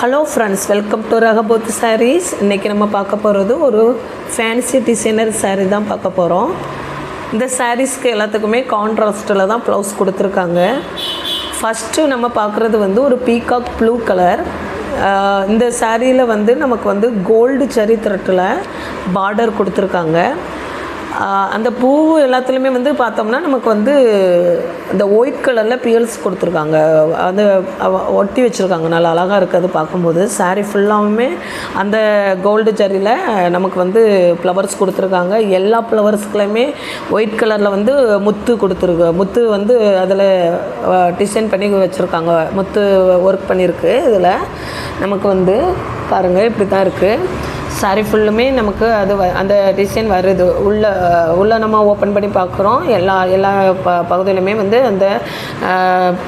Hello friends, welcome to Ragabodh saris. இன்றைக்கி நம்ம பார்க்க போகிறது ஒரு ஃபேன்சி டிசைனர் சாரீ தான் பார்க்க போகிறோம். இந்த சாரீஸ்க்கு எல்லாத்துக்குமே கான்ட்ராஸ்ட்டில் தான் ப்ளவுஸ் கொடுத்துருக்காங்க. ஃபஸ்ட்டு நம்ம பார்க்குறது வந்து ஒரு பீகாக் ப்ளூ கலர். இந்த சாரியில் வந்து நமக்கு வந்து கோல்டு சரி த்ரெட்டில் பார்டர் கொடுத்துருக்காங்க. அந்த பூ எல்லாத்துலேயுமே வந்து பார்த்தோம்னா நமக்கு வந்து இந்த ஒயிட் கலரில் பியல்ஸ் கொடுத்துருக்காங்க. அது ஒட்டி வச்சுருக்காங்க. நல்லா அழகாக இருக்குது பார்க்கும்போது. சாரீ ஃபுல்லாகவுமே அந்த கோல்டு ஜரியில் நமக்கு வந்து ஃப்ளவர்ஸ் கொடுத்துருக்காங்க. எல்லா ஃப்ளவர்ஸ்க்குலையுமே ஒயிட் கலரில் வந்து முத்து வந்து அதில் டிசைன் பண்ணி வச்சுருக்காங்க. முத்து ஒர்க் பண்ணியிருக்கு. இதில் நமக்கு வந்து பாருங்கள், இப்படி தான் இருக்குது. சாரீ ஃபுல்லுமே நமக்கு அது அந்த டிசைன் வருது. உள்ளே நம்ம ஓப்பன் பண்ணி பார்க்குறோம். எல்லா பகுதியிலுமே வந்து அந்த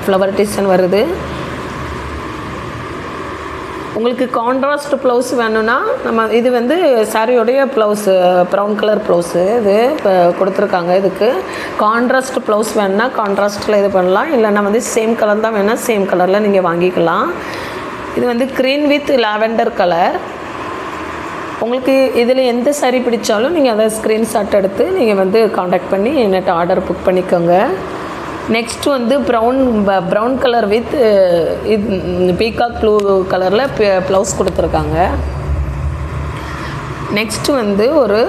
ஃப்ளவர் டிசைன் வருது. உங்களுக்கு கான்ட்ராஸ்ட் ப்ளவுஸ் வேணும்னா நம்ம இது வந்து சாரியோடைய ப்ளவுஸு, ப்ரௌன் கலர் ப்ளவுஸு இது இப்போ கொடுத்துருக்காங்க. இதுக்கு கான்ட்ராஸ்ட் ப்ளவுஸ் வேணுன்னா கான்ட்ராஸ்ட்டில் இது பண்ணலாம். இல்லைன்னா வந்து சேம் கலர் தான் வேணால் சேம் கலரில் நீங்கள் வாங்கிக்கலாம். இது வந்து க்ரீன் வித் லாவெண்டர் கலர். உங்களுக்கு இதில் எந்த சாரீ பிடிச்சாலும் நீங்கள் அதை ஸ்க்ரீன்ஷாட் எடுத்து நீங்கள் வந்து காண்டாக்ட் பண்ணி என்கிட்ட ஆர்டர் புக் பண்ணிக்கோங்க. நெக்ஸ்ட்டு வந்து ப்ரௌன் கலர் வித் இது பீகாக் ப்ளூ கலரில் ப்ளவுஸ் கொடுத்துருக்காங்க. நெக்ஸ்ட்டு வந்து ஒரு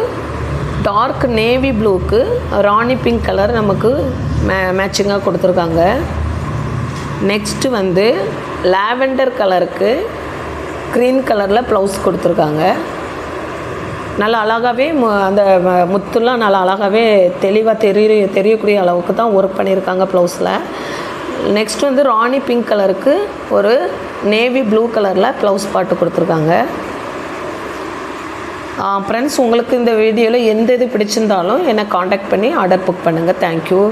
டார்க் நேவி ப்ளூக்கு ராணி பிங்க் கலர் நமக்கு மேட்சிங்காக கொடுத்துருக்காங்க. நெக்ஸ்ட்டு வந்து லாவெண்டர் கலருக்கு க்ரீன் கலரில் ப்ளவுஸ் கொடுத்துருக்காங்க. நல்லா அழகாகவே அந்த முத்துலாம் நல்லா அழகாகவே தெளிவாக தெரியக்கூடிய அளவுக்கு தான் ஒர்க் பண்ணியிருக்காங்க ப்ளவுஸில். நெக்ஸ்ட் வந்து ராணி பிங்க் கலருக்கு ஒரு நேவி ப்ளூ கலரில் ப்ளவுஸ் பாட்டு கொடுத்துருக்காங்க. ஃப்ரெண்ட்ஸ், உங்களுக்கு இந்த வீடியோவில் எந்த இது பிடிச்சிருந்தாலும் என்னை காண்டாக்ட் பண்ணி ஆர்டர் புக் பண்ணுங்கள். தேங்க்யூ.